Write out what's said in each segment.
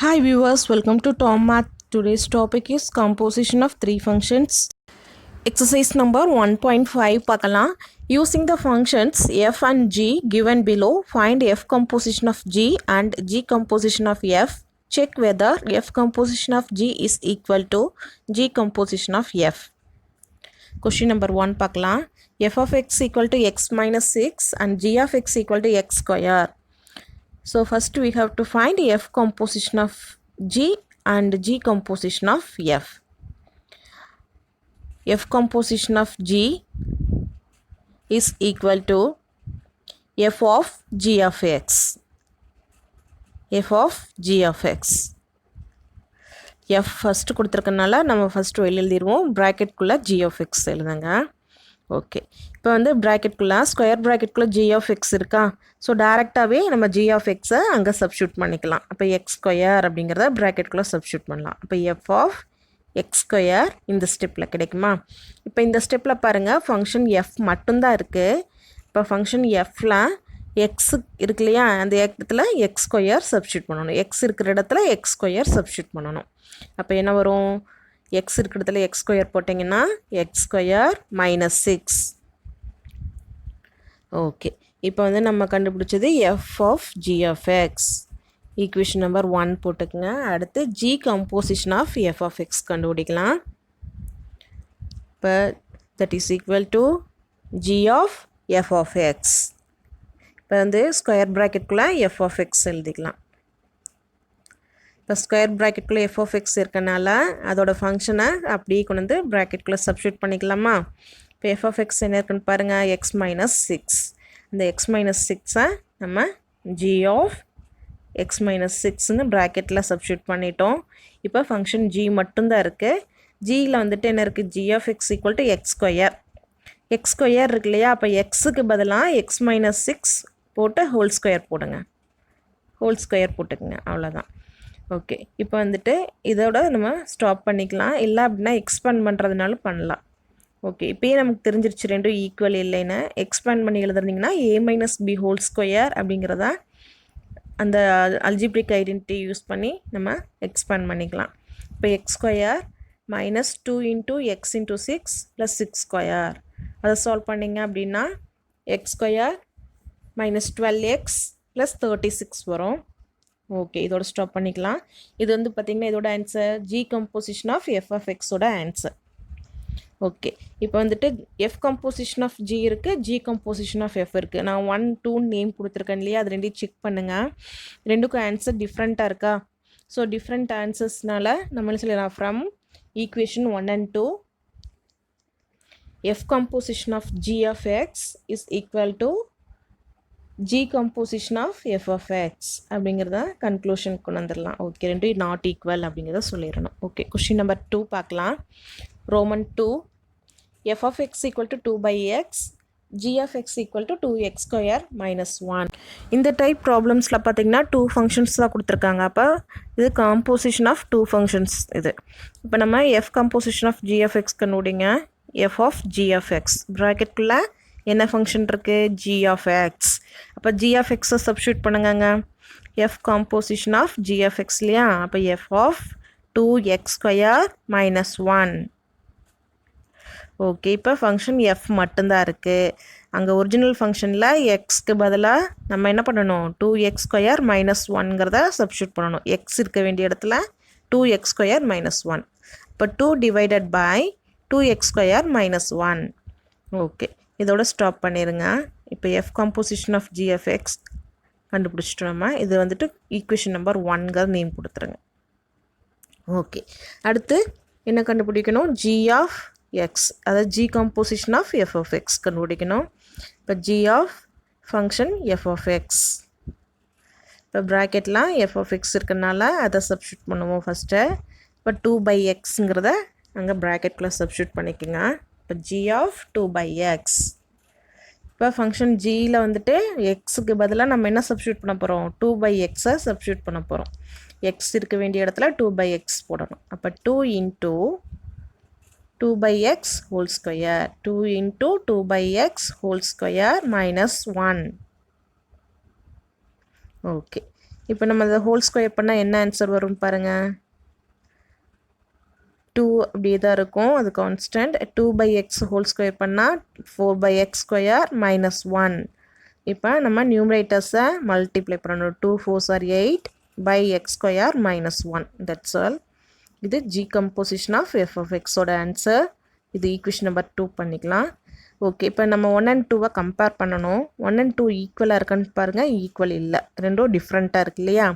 Hi viewers, welcome to Tom Math. Today's topic is composition of three functions. Exercise number 1.5 பார்க்கலாம். Using the functions f and g given below, find f composition of g and g composition of f. Check whether f composition of g is equal to g composition of f. Question number 1 பார்க்கலாம். f of x equal to x minus 6 and g of x equal to x square. So first we have to find f composition of g and g composition of f. F composition of g is equal to f of g of x. f of g of x. f first கொடுத்திருக்கனால நம்ம first வெளிய எழுதிடுவோம். bracket குள்ள g of x எழுதுங்க. Okay, இப்போ வந்து ப்ராக்கெட்குள்ளே square ப்ராக்கெட்குள்ளே G of X இருக்கா. So டேரெக்டாகவே நம்ம g of எக்ஸை அங்கே சப்ஸ்டியூட் பண்ணிக்கலாம். அப்போ எக்ஸ் ஸ்கொயர் அப்படிங்கிறத ப்ராக்கெட்குள்ளே சப்ஸ்டியூட் பண்ணலாம். அப்போ எஃப் ஆஃப் எக்ஸ் ஸ்கொயர் இந்த ஸ்டெப்பில் கிடைக்குமா. இப்போ இந்த ஸ்டெப்பில் பாருங்கள், ஃபங்க்ஷன் எஃப் மட்டும்தான் இருக்குது. இப்போ ஃபங்க்ஷன் எஃப்பில் எக்ஸு இருக்கு இல்லையா, அந்த இடத்துல எக்ஸ் ஸ்கொயர் சப்ஸ்டியூட் பண்ணணும். எக்ஸ் இருக்கிற இடத்துல எக்ஸ் ஸ்கொயர் சப்ஸ்டியூட் பண்ணணும். அப்போ என்ன வரும், எக்ஸ் இருக்கிறதுல எக்ஸ் ஸ்கொயர் போட்டிங்கன்னா எக்ஸ் ஸ்கொயர் மைனஸ் 6. ஓகே, இப்போ வந்து நம்ம கண்டுபிடிச்சது f of g of x. Equation number 1 போட்டுக்குங்க. அடுத்து g composition of f of x கண்டுபிடிக்கலாம். இப்போ that is equal to g of f of x. இப்போ வந்து ஸ்கொயர் ப்ராக்கெட்குள்ளே எஃப் ஆஃப் எக்ஸ் எழுதிக்கலாம். இப்போ ஸ்கொயர் ப்ராக்கெட்குள்ளே எஃப் ஆஃப் எக்ஸ் இருக்கனால அதோட ஃபங்க்ஷனை அப்படியே கொண்டு வந்து ப்ராக்கெட்குள்ளே சப்ஸ்டியூட் பண்ணிக்கலாமா. இப்போ எஃப் ஆஃப் எக்ஸ் என்ன இருக்குன்னு பாருங்கள், எக்ஸ் மைனஸ் 6. இந்த எக்ஸ் மைனஸ் 6ஐ நம்ம ஜி ஆஃப் எக்ஸ் மைனஸ் 6ன்னு ப்ராக்கெட்டில் சப்ஸ்டியூட் பண்ணிட்டோம். இப்போ ஃபங்க்ஷன் ஜி மட்டும்தான் இருக்குது. ஜியில் வந்துட்டு என்ன இருக்குது, g of x equal to x square. X square இருக்கு இல்லையா, அப்போ எக்ஸுக்கு பதிலாக எக்ஸ் மைனஸ் 6 போட்டு ஹோல் ஸ்கொயர் போடுங்க. ஹோல் ஸ்கொயர் போட்டுக்குங்க, அவ்வளோதான். ஓகே, இப்போ வந்துட்டு இதோட நம்ம ஸ்டாப் பண்ணிக்கலாம். இல்லை அப்படின்னா எக்ஸ்பேண்ட் பண்ணுறதுனாலும் பண்ணலாம். ஓகே, இப்போயே நமக்கு தெரிஞ்சிருச்சு ரெண்டும் ஈக்குவல் இல்லைன்னு. எக்ஸ்பேண்ட் பண்ணி எழுதுறீங்கன்னா ஏ மைனஸ் பி ஹோல் ஸ்கொயர் அப்படிங்கிறத அந்த அல்ஜிப்ரிக் ஐடென்டிட்டி யூஸ் பண்ணி நம்ம எக்ஸ்பேண்ட் பண்ணிக்கலாம். இப்போ X square minus 2 into X into 6 plus 6 square. அதை சால்வ் பண்ணிங்க அப்படின்னா X square minus 12x plus 36 வரும். ஓகே, இதோட ஸ்டாப் பண்ணிக்கலாம். இது வந்து பார்த்திங்கன்னா இதோட answer g composition of f of எக்ஸோட ஆன்சர். ஓகே, இப்போ வந்துட்டு எஃப் கம்போசிஷன் ஆஃப் ஜி இருக்குது, ஜி கம்போசிஷன் ஆஃப் எஃப் இருக்குது. நான் 1, 2 நேம் கொடுத்துருக்கேன் இல்லையா, அது ரெண்டையும் செக் பண்ணுங்கள். ரெண்டுக்கும் ஆன்சர் டிஃப்ரெண்ட்டாக இருக்கா. ஸோ டிஃப்ரெண்ட் ஆன்சர்ஸ்னால நம்ம சொல்லலாம் from equation 1 and 2 f composition of g of x is equal to g composition of f of x அப்படிங்கிறத கன்க்ளூஷன் கொண்டு வந்துடலாம். ஓகே, ரெண்டும் நாட் ஈக்குவல் அப்படிங்கிறத சொல்லிடணும். ஓகே, கொஸ்டின் நம்பர் 2 பார்க்கலாம். Roman 2 f of x equal to 2/x, g of x equal to 2x square minus 1. இந்த type ப்ராப்ளம்ஸில் பார்த்தீங்கன்னா 2 functions தான் கொடுத்துருக்காங்க. அப்போ இது காம்போசிஷன் ஆஃப் 2 ஃபங்க்ஷன்ஸ் இது. இப்போ நம்ம f composition of g of x கண்டுபிடிங்க. F of g of x ப்ராக்கெட்டில் என்ன ஃபங்க்ஷன் இருக்குது, ஜி ஆஃப் எக்ஸ். அப்போ ஜி ஆஃப் எக்ஸை சப்ஸ்டியூட் பண்ணுங்க. F composition of g of x இல்லையா, அப்போ f of 2x square minus 1. Okay, இப்போ ஃபங்க்ஷன் எஃப் மட்டும்தான் இருக்குது. அங்கே ஒரிஜினல் ஃபங்க்ஷனில் எக்ஸ்க்கு பதிலாக நம்ம என்ன பண்ணணும், 2x ஸ்கொயர் மைனஸ் 1ங்கிறத சப்ஸ்டியூட் பண்ணணும். எக்ஸ் இருக்க வேண்டிய இடத்துல 2x ஸ்கொயர் மைனஸ் 1. இப்போ 2 divided by 2x square minus 1. Okay, இதோட ஸ்டாப் பண்ணிடுங்க. இப்போ f composition of g of x கண்டுபிடிச்சிட்டோம் நம்ம. இது வந்துட்டு ஈக்குவேஷன் நம்பர் 1ங்கிற நேம் கொடுத்துருங்க. ஓகே, அடுத்து என்ன கண்டுபிடிக்கணும், ஜி ஆஃப் எக்ஸ், அதாவது g composition of f of x கண்டுபிடிக்கணும். இப்போ g of function f of x. இப்போ ப்ராக்கெட்லாம் எஃப் ஆஃப் எக்ஸ் இருக்கிறனால அதை சப்ஸ்டியூட் பண்ணுவோம் ஃபஸ்ட்டு. இப்போ 2/xங்கிறத அங்கே ப்ராக்கெட்டில் சப்ஸ்டியூட் பண்ணிக்கோங்க. இப்போ ஜி ஆஃப் 2/x. இப்போ ஃபங்க்ஷன் ஜியில் வந்துட்டு எக்ஸுக்கு பதிலாக நம்ம என்ன சப்ஸ்டியூட் பண்ண போகிறோம், 2/xஐ சப்ஸ்டியூட் பண்ண போகிறோம். எக்ஸ் இருக்க வேண்டிய இடத்துல 2/x போடணும். அப்போ 2 into 2/x whole square, 2 into 2/x whole square minus 1. Okay, இப்போ நம்ம அதை ஹோல் ஸ்கொயர் பண்ணால் என்ன ஆன்சர் வரும் பாருங்கள். 2 அப்படியே தான் இருக்கும், அது கான்ஸ்டன்ட். 2/x ஹோல் ஸ்கொயர் பண்ணால் 4/x ஸ்கொயர் மைனஸ் 1. இப்போ நம்ம நியூமரேட்டர்ஸை மல்டிப்ளை பண்ணணும். 2 4s are 8/x square minus 1. That's all. இது g composition of f of எக்ஸோட ஆன்சர். இது ஈக்குவேஷன் நம்பர் 2 பண்ணிக்கலாம். ஓகே, இப்போ நம்ம 1 and 2 கம்பேர் பண்ணணும். 1 and 2 ஈக்குவலாக இருக்கான்னு பாருங்கள். ஈக்குவல் இல்லை, ரெண்டும் டிஃப்ரெண்ட்டாக இருக்குது இல்லையா?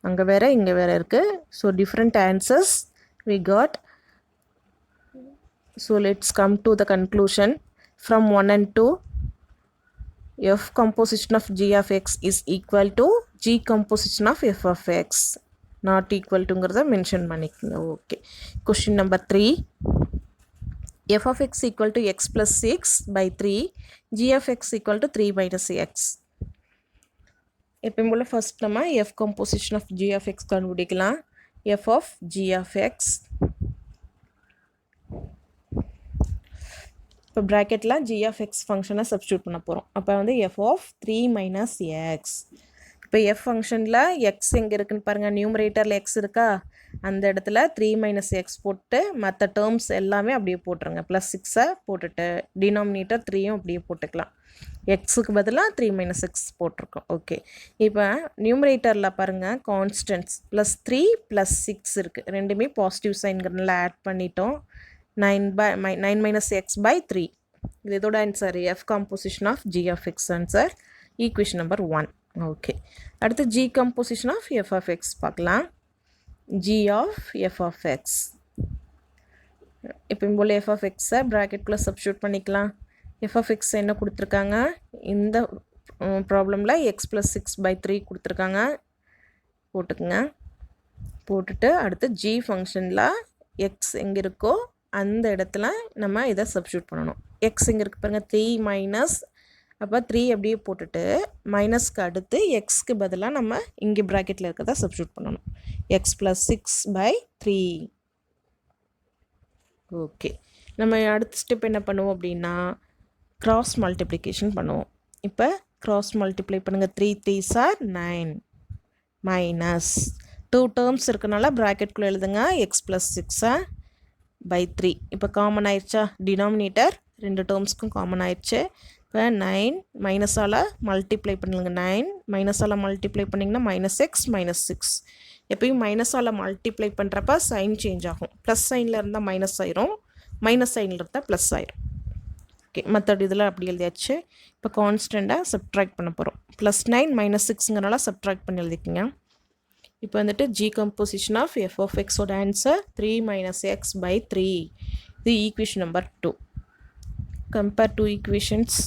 அங்கே வேறு இங்கே வேறு இருக்குது. So different answers we got. So let's come to the conclusion. From 1 and 2, f composition of g of x is equal to g composition of f of x. Not equal to ங்கிறத mention பண்ணிக்கோங்க. Okay, question number 3. f of x equal to x plus 6/3, g of x equal to 3 minus x. எப்பயும் போல் first நம்ம f composition of g of x கண்டுபிடிக்கலாம். f of g of x, இப்போ ப்ராக்கெட்டில் g of x ஃபங்க்ஷனை substitute பண்ண போகிறோம். அப்போ வந்து f of 3 minus x. இப்போ f ஃபங்க்ஷனில் x எங்கே இருக்குன்னு பாருங்கள். நியூமரேட்டரில் x இருக்கா, அந்த இடத்துல 3 minus x போட்டு மற்ற டேர்ம்ஸ் எல்லாமே அப்படியே போட்டுருங்க. ப்ளஸ் 6 போட்டுட்டு டினாமினேட்டர் 3யும் அப்படியே போட்டுக்கலாம். எக்ஸுக்கு பதிலாக 3 minus x போட்டிருக்கோம். ஓகே, இப்போ நியூமரேட்டரில் பாருங்கள் கான்ஸ்டன்ட்ஸ் +3 + 6 இருக்குது. ரெண்டுமே பாசிட்டிவ் சைன்கிறதுனால ஆட் பண்ணிட்டோம். 9 minus x/3. இது இதோட answer f composition of g of x answer, equation number 1. Okay, அடுத்து g composition of f of x பார்க்கலாம். g of f of x, எப்பயும் போல் f of x ப்ராக்கெட்குள்ளே சப்ஸ்டியூட் பண்ணிக்கலாம். f of x என்ன கொடுத்துருக்காங்க, இந்த ப்ராப்ளமில் x + 6/3 கொடுத்துருக்காங்க. போட்டுக்குங்க. போட்டுட்டு அடுத்து g ஃபங்க்ஷனில் x எங்கே இருக்கோ அந்த இடத்துல நம்ம இதை சப்ஸ்டியூட் பண்ணணும். x எங்கே இருக்குது பாருங்கள், 3 மைனஸ், அப்போ 3 அப்படியே போட்டுட்டு மைனஸ்க்கு அடுத்து எக்ஸ்க்கு பதிலாக நம்ம இங்கே ப்ராக்கெட்டில் இருக்கிறத சப்ஸ்டியூட் பண்ணணும். x + 6/3. ஓகே, நம்ம அடுத்த ஸ்டெப் என்ன பண்ணுவோம் அப்படின்னா கிராஸ் மல்டிப்ளிகேஷன் பண்ணுவோம். இப்போ கிராஸ் மல்டிப்ளை பண்ணுங்கள். 3 3s are 9 மைனஸ் 2 டேர்ம்ஸ் இருக்கனால ப்ராக்கெட்குள்ளே எழுதுங்க. x + 6/3. இப்போ காமன் ஆயிடுச்சா, டினாமினேட்டர் 2 டேர்ம்ஸ்க்கும் காமன் ஆயிடுச்சு. இப்போ 9 மைனஸால் மல்டிப்ளை பண்ணுங்க. 9 மைனஸால் மல்டிப்ளை பண்ணிங்கன்னா -x -6. எப்பயும் மைனஸால் மல்டிப்ளை பண்ணுறப்ப சைன் சேஞ்ச் ஆகும். ப்ளஸ் சைனில் இருந்தால் மைனஸ் ஆயிரும், மைனஸ் சைனில் இருந்தால் ப்ளஸ் ஆயிரும். ஓகே, மற்ற இதில் அப்படி எழுதியாச்சு. இப்போ கான்ஸ்டண்ட்டாக சப்ட்ராக்ட் பண்ண போகிறோம். +9 -6ங்கிறனால சப்ட்ராக்ட் பண்ணி எழுதிக்கிங்க. இப்போ வந்துட்டு g composition of f of x ஓட ஆன்சர் 3 minus x/3. இது ஈக்குவேஷன் நம்பர் 2. Compare 2 equations.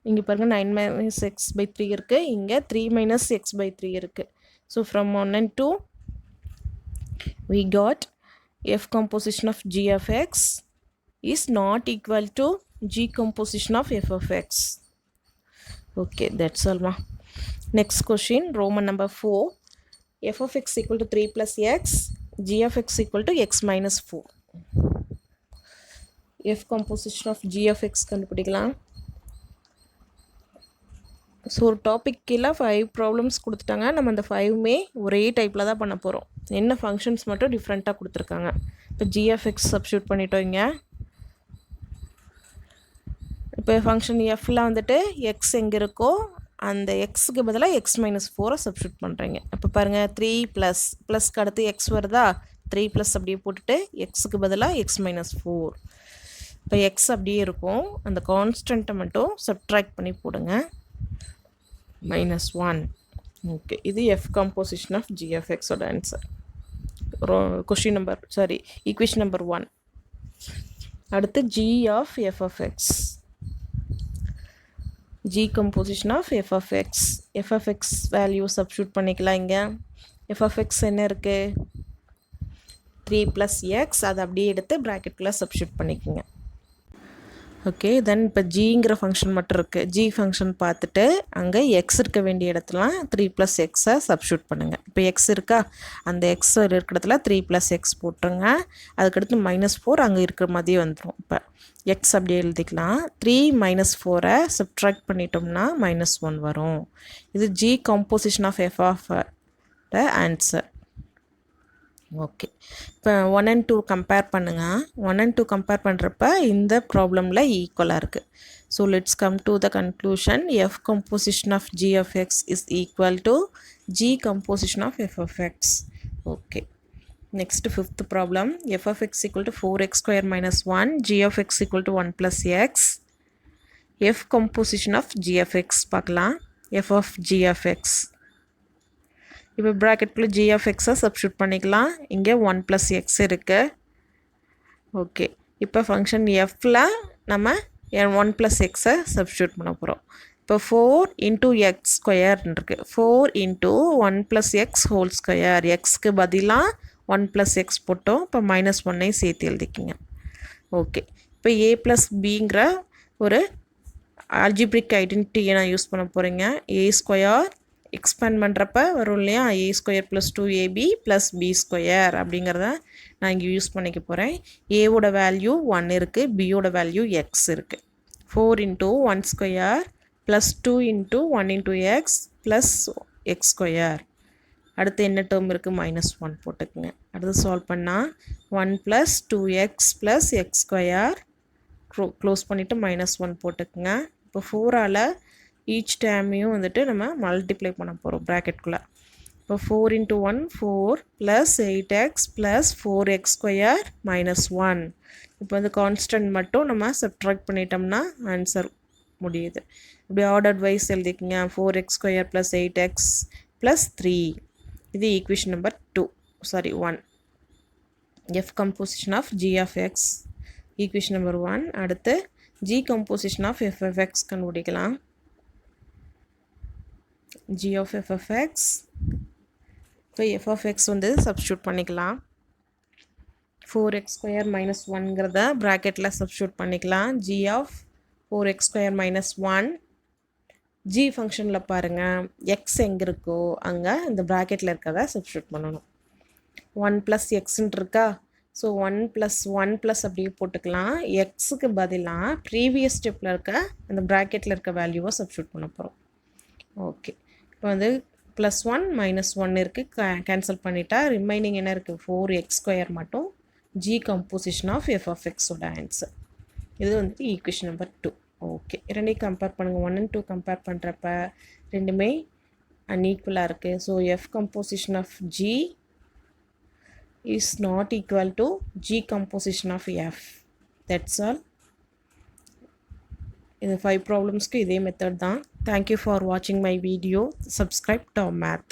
இங்கே பாருங்கள் 9 minus x/3 இருக்குது, இங்கே 3 minus x/3 இருக்குது. So from 1 and 2 we got f composition of g of x is not equal to g composition of f of x. Okay, that's all ma. Next question, Roman number 4. f of x equal to 3 plus x, g of x equal to x minus 4. f composition of g of x கண்டுபிடிக்கலாம். So ஒரு topic கீழே 5 problems கொடுத்துட்டாங்க. நம்ம அந்த 5மே ஒரே டைப்பில் தான் பண்ண போகிறோம். என்ன ஃபங்க்ஷன்ஸ் மட்டும் டிஃப்ரெண்ட்டாக கொடுத்துருக்காங்க. இப்போ g of x சப்ஸ்டியூட் பண்ணிட்டோம். இங்கே இப்போ ஃபங்க்ஷன் எஃப்ல வந்துட்டு எக்ஸ் எங்கே இருக்கோ அந்த எக்ஸுக்கு பதிலாக x - 4 சப்ஸ்டியூட் பண்ணுறீங்க. அப்போ பாருங்கள் 3 ப்ளஸ்க்கு அடுத்து எக்ஸ் வருதா, 3 + அப்படியே போட்டுட்டு எக்ஸுக்கு பதிலாக x - 4. இப்போ எக்ஸ் அப்படியே இருக்கும், அந்த கான்ஸ்டண்ட்டை மட்டும் சப்ட்ராக்ட் பண்ணி போடுங்க. -1. ஓகே, இது f composition of g of x ஓட ஆன்சர். Equation number 1. அடுத்து g of f of x. g composition of f of x. f of x value substitute பண்ணிக்கலாம். இங்கே f of x என்ன இருக்குது, 3 + x, அதை அப்படியே எடுத்து ப்ராக்கெட்டில் சப்ஸ்டியூட் பண்ணிக்கோங்க. ஓகே தென் இப்போ ஜிங்கிற ஃபங்க்ஷன் மட்டும் இருக்குது. ஜி ஃபங்க்ஷன் பார்த்துட்டு அங்கே எக்ஸ் இருக்க வேண்டிய இடத்துலாம் 3 + எக்ஸை சப்ஸ்டியூட் பண்ணுங்கள். இப்போ எக்ஸ் இருக்கா, அந்த எக்ஸ் இருக்கிற இடத்துல 3 + எக்ஸ் போட்டுருங்க. அதுக்கடுத்து -4 அங்கே இருக்கிற மாதிரியே வந்துடும். இப்போ எக்ஸ் அப்படியே எழுதிக்கலாம். 3 - 4 சப்ட்ராக்ட் பண்ணிட்டோம்னா -1 வரும். இது g composition of f of answer. Okay இப்போ 1 and 2 கம்பேர் பண்ணுங்கள். 1 and 2 கம்பேர் பண்ணுறப்ப இந்த ப்ராப்ளமில் ஈக்குவலாக இருக்குது. So let's come to the conclusion. F composition of g of x is equal to g composition of f of x. Okay next fifth problem. F of x equal to 4x² - 1, g of x equal to 1 + x. F composition of g of x பார்க்கலாம். F of g of x இப்போ ப்ராக்கெட்டில் G of எக்ஸை substitute பண்ணிக்கலாம். இங்கே 1 + X இருக்குது. Okay இப்போ function எஃப்பில் நம்ம 1 + எக்ஸை சப்ஸ்டியூட் பண்ண போகிறோம். இப்போ 4 × x² இருக்குது. 4 × 1 + x (2), எக்ஸ்க்கு பதிலாக 1 + எக்ஸ் போட்டோம். இப்போ -1ஐ சேர்த்து எழுதிக்கிங்க. ஓகே இப்போ a + bங்கிற ஒரு ஆல்ஜிப்ரிக் ஐடென்டிட்டியை நான் யூஸ் பண்ண போகிறேங்க. a² எக்ஸ்பேண்ட் பண்ணுறப்ப வரும் இல்லையா, a² + 2ab + b² அப்படிங்கிறத நான் இங்கே யூஸ் பண்ணிக்க போகிறேன். ஏவோட வேல்யூ 1 இருக்குது, பியோட வேல்யூ x இருக்குது. 4 × 1² + 2 × 1 × x + x². அடுத்து என்ன டேர்ம் இருக்குது, -1 போட்டுக்குங்க. அடுத்து சால்வ் பண்ணால் 1 + 2x + x², க்ளோஸ் பண்ணிவிட்டு -1 போட்டுக்குங்க. இப்போ 4ஆல் ஈச் டேர்மையும் வந்துட்டு நம்ம மல்டிப்ளை பண்ண போகிறோம் ப்ராக்கெட்குள்ளே. இப்போ 4 × 1 4 + 8x + 4x² - 1. இப்போ வந்து கான்ஸ்டன்ட் மட்டும் நம்ம சப்ட்ராக்ட் பண்ணிட்டோம்னா ஆன்சர் முடியுது. இப்படி ஆர்டர் வைஸ் எழுதிக்கங்க. 4x² + 8x + 3. இது equation number 1. F composition of g of x equation number 1. அடுத்து g composition of f of x கண்டுபிடிக்கலாம். g of f of x. இப்போ f of x வந்து சப்ஸ்டியூட் பண்ணிக்கலாம். 4x² - 1ங்கிறத ப்ராக்கெட்டில் substitute பண்ணிக்கலாம். g of 4x² - 1. g ஃபங்க்ஷனில் பாருங்கள், x எங்கே இருக்கோ அங்கே இந்த ப்ராக்கெட்டில் இருக்கிறத சப்ஸ்டியூட் பண்ணணும். 1 + xன்னு இருக்கா, ஸோ 1 + 1 + அப்படியே போட்டுக்கலாம். எக்ஸுக்கு பதிலாக ப்ரீவியஸ் ஸ்டெப்பில் இருக்க அந்த ப்ராக்கெட்டில் இருக்க வேல்யூவை சப்ஸ்டியூட் பண்ண போகிறோம். ஓகே இப்போ வந்து +1 -1 இருக்குது, கேன்சல் பண்ணிட்டா ரிமைனிங் என்ன இருக்குது, 4x² மட்டும் g composition of f of எக்ஸோட ஆன்சர். இது வந்துட்டு ஈக்குவேஷன் நம்பர் 2. ஓகே ரெண்டையும் கம்பேர் பண்ணுங்கள். 1 and 2 கம்பேர் பண்ணுறப்ப ரெண்டுமே அன்ஈக்குவலாக இருக்குது. So f composition of g is not equal to g composition of f. That's all. இந்த 5 ப்ராப்ளம்ஸ்க்கு இதே மெத்தட் தான். Thank you for watching my video. Subscribe to our math.